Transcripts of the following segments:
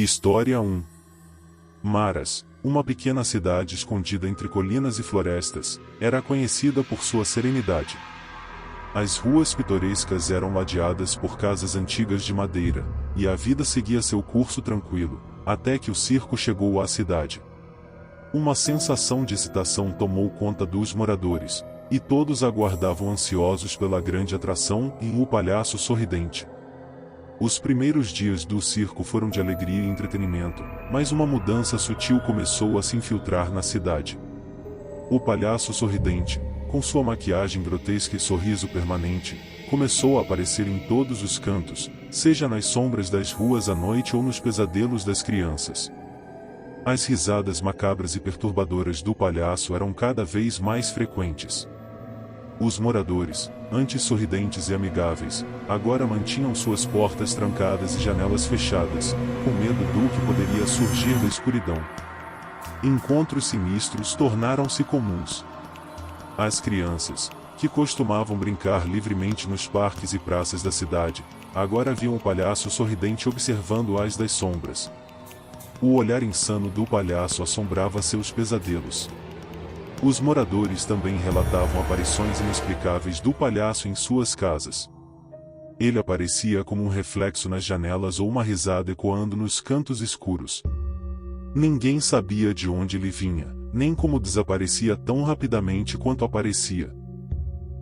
História 1. Maras, uma pequena cidade escondida entre colinas e florestas, era conhecida por sua serenidade. As ruas pitorescas eram ladeadas por casas antigas de madeira, e a vida seguia seu curso tranquilo, até que o circo chegou à cidade. Uma sensação de excitação tomou conta dos moradores, e todos aguardavam ansiosos pela grande atração e o palhaço sorridente. Os primeiros dias do circo foram de alegria e entretenimento, mas uma mudança sutil começou a se infiltrar na cidade. O palhaço sorridente, com sua maquiagem grotesca e sorriso permanente, começou a aparecer em todos os cantos, seja nas sombras das ruas à noite ou nos pesadelos das crianças. As risadas macabras e perturbadoras do palhaço eram cada vez mais frequentes. Os moradores, antes sorridentes e amigáveis, agora mantinham suas portas trancadas e janelas fechadas, com medo do que poderia surgir da escuridão. Encontros sinistros tornaram-se comuns. As crianças, que costumavam brincar livremente nos parques e praças da cidade, agora viam o palhaço sorridente observando-as das sombras. O olhar insano do palhaço assombrava seus pesadelos. Os moradores também relatavam aparições inexplicáveis do palhaço em suas casas. Ele aparecia como um reflexo nas janelas ou uma risada ecoando nos cantos escuros. Ninguém sabia de onde ele vinha, nem como desaparecia tão rapidamente quanto aparecia.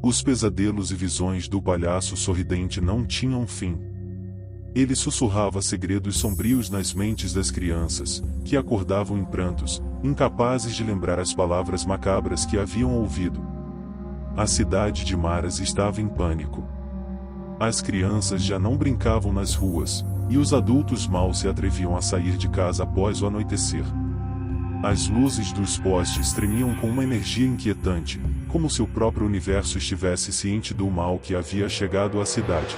Os pesadelos e visões do palhaço sorridente não tinham fim. Ele sussurrava segredos sombrios nas mentes das crianças, que acordavam em prantos, incapazes de lembrar as palavras macabras que haviam ouvido. A cidade de Maras estava em pânico. As crianças já não brincavam nas ruas, e os adultos mal se atreviam a sair de casa após o anoitecer. As luzes dos postes tremiam com uma energia inquietante, como se o próprio universo estivesse ciente do mal que havia chegado à cidade.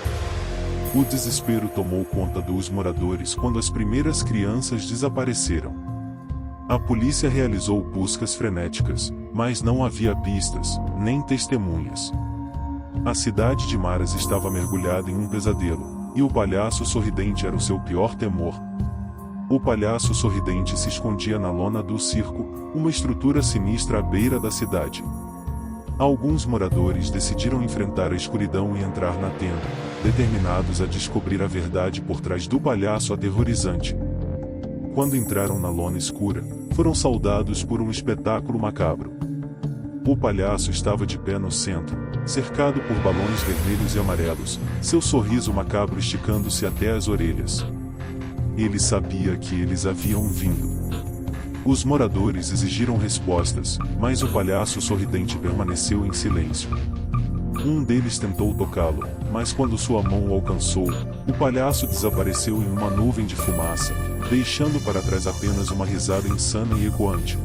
O desespero tomou conta dos moradores quando as primeiras crianças desapareceram. A polícia realizou buscas frenéticas, mas não havia pistas, nem testemunhas. A cidade de Maras estava mergulhada em um pesadelo, e o palhaço sorridente era o seu pior temor. O palhaço sorridente se escondia na lona do circo, uma estrutura sinistra à beira da cidade. Alguns moradores decidiram enfrentar a escuridão e entrar na tenda, determinados a descobrir a verdade por trás do palhaço aterrorizante. Quando entraram na lona escura, foram saudados por um espetáculo macabro. O palhaço estava de pé no centro, cercado por balões vermelhos e amarelos, seu sorriso macabro esticando-se até as orelhas. Ele sabia que eles haviam vindo. Os moradores exigiram respostas, mas o palhaço sorridente permaneceu em silêncio. Um deles tentou tocá-lo, mas quando sua mão o alcançou, o palhaço desapareceu em uma nuvem de fumaça, deixando para trás apenas uma risada insana e ecoante.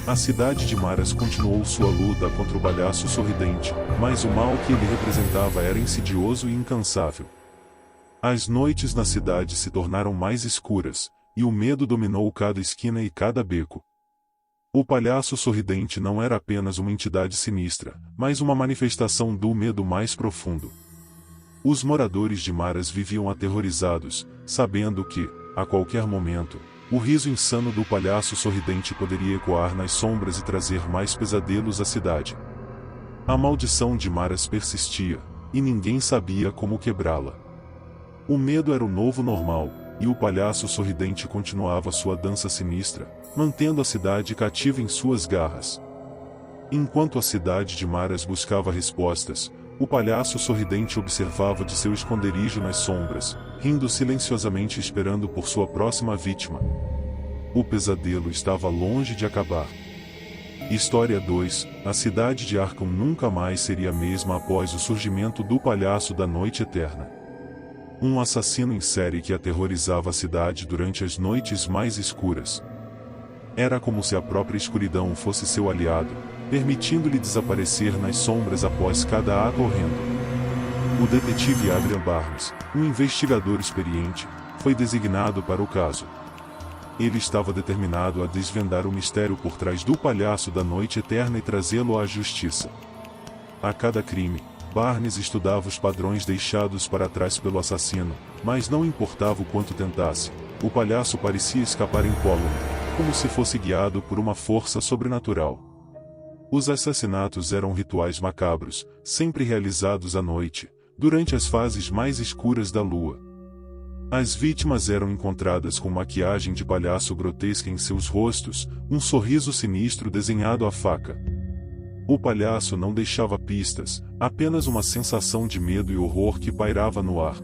A cidade de Maras continuou sua luta contra o palhaço sorridente, mas o mal que ele representava era insidioso e incansável. As noites na cidade se tornaram mais escuras, e o medo dominou cada esquina e cada beco. O palhaço sorridente não era apenas uma entidade sinistra, mas uma manifestação do medo mais profundo. Os moradores de Maras viviam aterrorizados, sabendo que, a qualquer momento, o riso insano do palhaço sorridente poderia ecoar nas sombras e trazer mais pesadelos à cidade. A maldição de Maras persistia, e ninguém sabia como quebrá-la. O medo era o novo normal, e o palhaço sorridente continuava sua dança sinistra, mantendo a cidade cativa em suas garras. Enquanto a cidade de Maras buscava respostas, o palhaço sorridente observava de seu esconderijo nas sombras, rindo silenciosamente esperando por sua próxima vítima. O pesadelo estava longe de acabar. História 2. A cidade de Arkham nunca mais seria a mesma após o surgimento do palhaço da Noite Eterna. Um assassino em série que aterrorizava a cidade durante as noites mais escuras. Era como se a própria escuridão fosse seu aliado, permitindo-lhe desaparecer nas sombras após cada ato horrendo. O detetive Adrian Barnes, um investigador experiente, foi designado para o caso. Ele estava determinado a desvendar o mistério por trás do palhaço da Noite Eterna e trazê-lo à justiça. A cada crime, Barnes estudava os padrões deixados para trás pelo assassino, mas não importava o quanto tentasse, o palhaço parecia escapar incólume, como se fosse guiado por uma força sobrenatural. Os assassinatos eram rituais macabros, sempre realizados à noite, durante as fases mais escuras da lua. As vítimas eram encontradas com maquiagem de palhaço grotesca em seus rostos, um sorriso sinistro desenhado à faca. O palhaço não deixava pistas, apenas uma sensação de medo e horror que pairava no ar.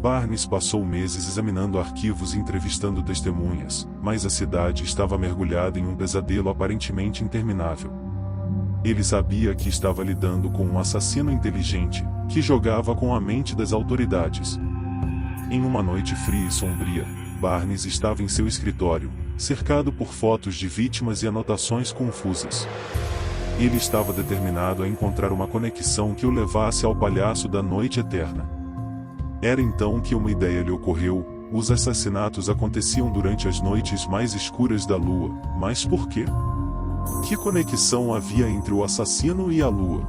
Barnes passou meses examinando arquivos e entrevistando testemunhas, mas a cidade estava mergulhada em um pesadelo aparentemente interminável. Ele sabia que estava lidando com um assassino inteligente, que jogava com a mente das autoridades. Em uma noite fria e sombria, Barnes estava em seu escritório, cercado por fotos de vítimas e anotações confusas. Ele estava determinado a encontrar uma conexão que o levasse ao palhaço da noite eterna. Era então que uma ideia lhe ocorreu: os assassinatos aconteciam durante as noites mais escuras da lua, mas por quê? Que conexão havia entre o assassino e a lua?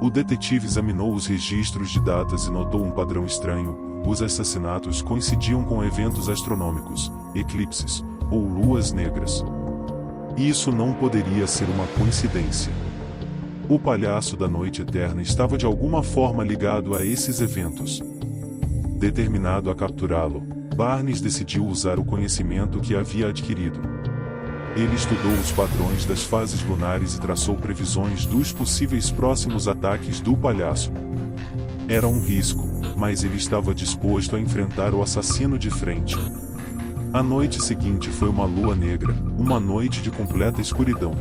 O detetive examinou os registros de datas e notou um padrão estranho: os assassinatos coincidiam com eventos astronômicos, eclipses, ou luas negras. Isso não poderia ser uma coincidência. O palhaço da noite eterna estava de alguma forma ligado a esses eventos. Determinado a capturá-lo, Barnes decidiu usar o conhecimento que havia adquirido. Ele estudou os padrões das fases lunares e traçou previsões dos possíveis próximos ataques do palhaço. Era um risco, mas ele estava disposto a enfrentar o assassino de frente. A noite seguinte foi uma lua negra, uma noite de completa escuridão.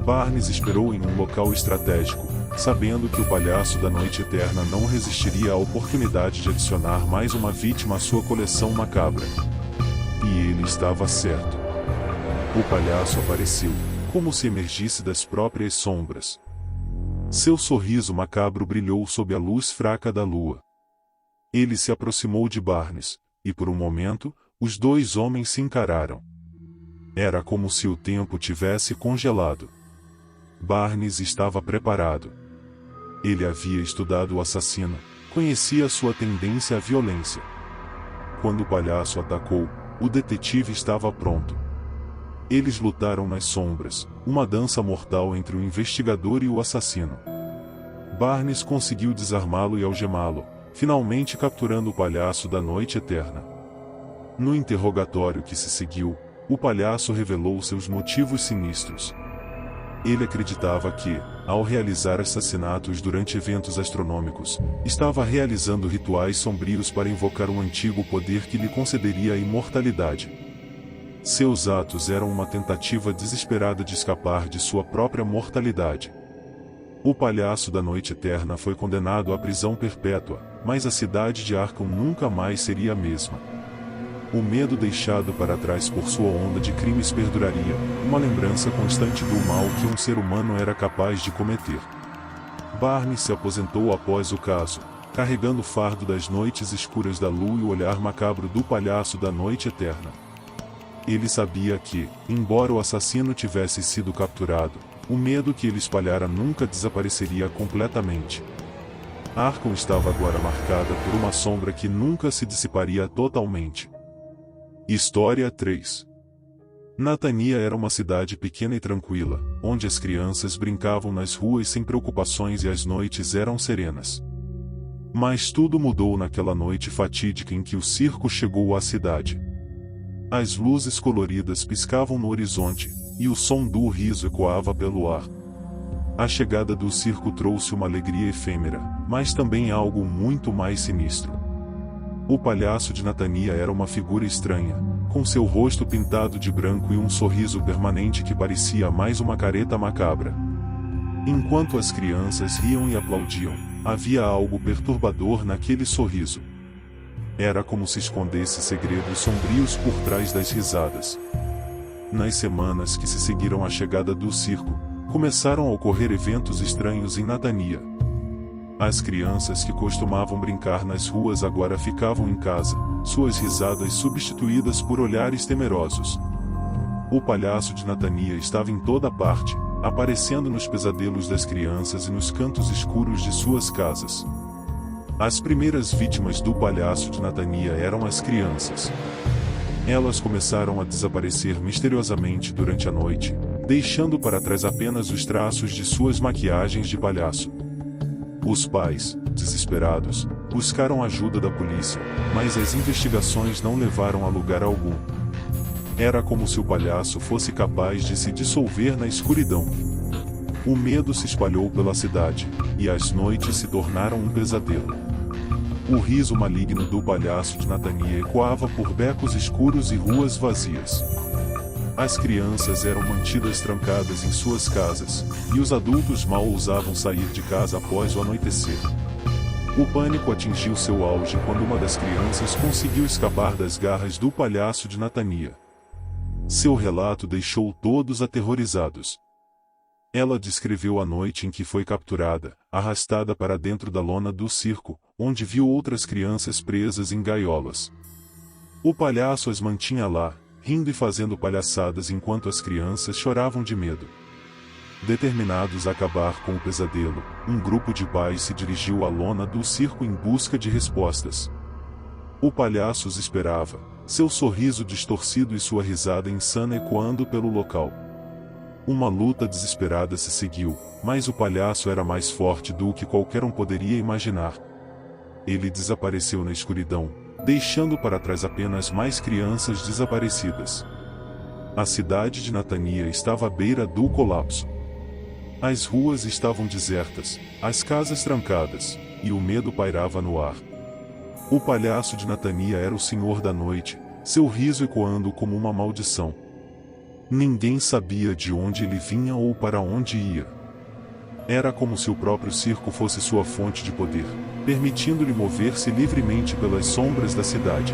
Barnes esperou em um local estratégico, sabendo que o palhaço da noite eterna não resistiria à oportunidade de adicionar mais uma vítima à sua coleção macabra. E ele estava certo. O palhaço apareceu, como se emergisse das próprias sombras. Seu sorriso macabro brilhou sob a luz fraca da lua. Ele se aproximou de Barnes, e por um momento, os dois homens se encararam. Era como se o tempo tivesse congelado. Barnes estava preparado. Ele havia estudado o assassino, conhecia sua tendência à violência. Quando o palhaço atacou, o detetive estava pronto. Eles lutaram nas sombras, uma dança mortal entre o investigador e o assassino. Barnes conseguiu desarmá-lo e algemá-lo, finalmente capturando o palhaço da noite eterna. No interrogatório que se seguiu, o palhaço revelou seus motivos sinistros. Ele acreditava que, ao realizar assassinatos durante eventos astronômicos, estava realizando rituais sombrios para invocar um antigo poder que lhe concederia a imortalidade. Seus atos eram uma tentativa desesperada de escapar de sua própria mortalidade. O palhaço da noite eterna foi condenado à prisão perpétua, mas a cidade de Arkham nunca mais seria a mesma. O medo deixado para trás por sua onda de crimes perduraria, uma lembrança constante do mal que um ser humano era capaz de cometer. Barnes se aposentou após o caso, carregando o fardo das noites escuras da lua e o olhar macabro do palhaço da noite eterna. Ele sabia que, embora o assassino tivesse sido capturado, o medo que ele espalhara nunca desapareceria completamente. Arkham estava agora marcada por uma sombra que nunca se dissiparia totalmente. História 3. Nathania era uma cidade pequena e tranquila, onde as crianças brincavam nas ruas sem preocupações e as noites eram serenas. Mas tudo mudou naquela noite fatídica em que o circo chegou à cidade. As luzes coloridas piscavam no horizonte, e o som do riso ecoava pelo ar. A chegada do circo trouxe uma alegria efêmera, mas também algo muito mais sinistro. O palhaço de Nathania era uma figura estranha, com seu rosto pintado de branco e um sorriso permanente que parecia mais uma careta macabra. Enquanto as crianças riam e aplaudiam, havia algo perturbador naquele sorriso. Era como se escondesse segredos sombrios por trás das risadas. Nas semanas que se seguiram à chegada do circo, começaram a ocorrer eventos estranhos em Nathania. As crianças que costumavam brincar nas ruas agora ficavam em casa, suas risadas substituídas por olhares temerosos. O palhaço de Nathania estava em toda parte, aparecendo nos pesadelos das crianças e nos cantos escuros de suas casas. As primeiras vítimas do palhaço de Natania eram as crianças. Elas começaram a desaparecer misteriosamente durante a noite, deixando para trás apenas os traços de suas maquiagens de palhaço. Os pais, desesperados, buscaram ajuda da polícia, mas as investigações não levaram a lugar algum. Era como se o palhaço fosse capaz de se dissolver na escuridão. O medo se espalhou pela cidade, e as noites se tornaram um pesadelo. O riso maligno do palhaço de Natania ecoava por becos escuros e ruas vazias. As crianças eram mantidas trancadas em suas casas, e os adultos mal ousavam sair de casa após o anoitecer. O pânico atingiu seu auge quando uma das crianças conseguiu escapar das garras do palhaço de Natania. Seu relato deixou todos aterrorizados. Ela descreveu a noite em que foi capturada, arrastada para dentro da lona do circo, onde viu outras crianças presas em gaiolas. O palhaço as mantinha lá, rindo e fazendo palhaçadas enquanto as crianças choravam de medo. Determinados a acabar com o pesadelo, um grupo de pais se dirigiu à lona do circo em busca de respostas. O palhaço os esperava, seu sorriso distorcido e sua risada insana ecoando pelo local. Uma luta desesperada se seguiu, mas o palhaço era mais forte do que qualquer um poderia imaginar. Ele desapareceu na escuridão, deixando para trás apenas mais crianças desaparecidas. A cidade de Natania estava à beira do colapso. As ruas estavam desertas, as casas trancadas, e o medo pairava no ar. O palhaço de Natania era o senhor da noite, seu riso ecoando como uma maldição. Ninguém sabia de onde ele vinha ou para onde ia. Era como se o próprio circo fosse sua fonte de poder, permitindo-lhe mover-se livremente pelas sombras da cidade.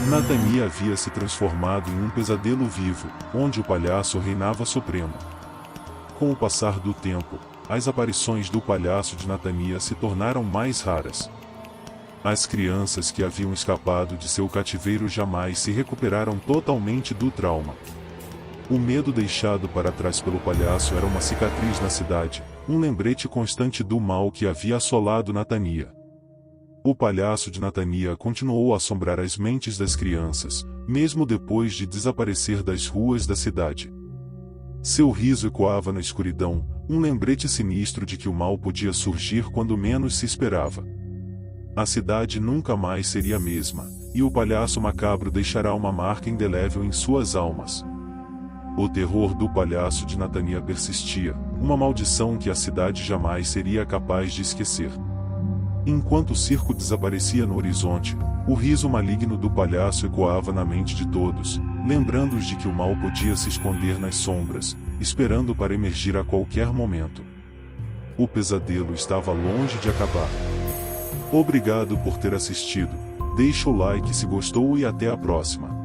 Natania havia se transformado em um pesadelo vivo, onde o palhaço reinava supremo. Com o passar do tempo, as aparições do palhaço de Natania se tornaram mais raras. As crianças que haviam escapado de seu cativeiro jamais se recuperaram totalmente do trauma. O medo deixado para trás pelo palhaço era uma cicatriz na cidade, um lembrete constante do mal que havia assolado Natania. O palhaço de Natania continuou a assombrar as mentes das crianças, mesmo depois de desaparecer das ruas da cidade. Seu riso ecoava na escuridão, um lembrete sinistro de que o mal podia surgir quando menos se esperava. A cidade nunca mais seria a mesma, e o palhaço macabro deixará uma marca indelével em suas almas. O terror do palhaço de Natania persistia, uma maldição que a cidade jamais seria capaz de esquecer. Enquanto o circo desaparecia no horizonte, o riso maligno do palhaço ecoava na mente de todos, lembrando-os de que o mal podia se esconder nas sombras, esperando para emergir a qualquer momento. O pesadelo estava longe de acabar. Obrigado por ter assistido, deixa o like se gostou e até a próxima.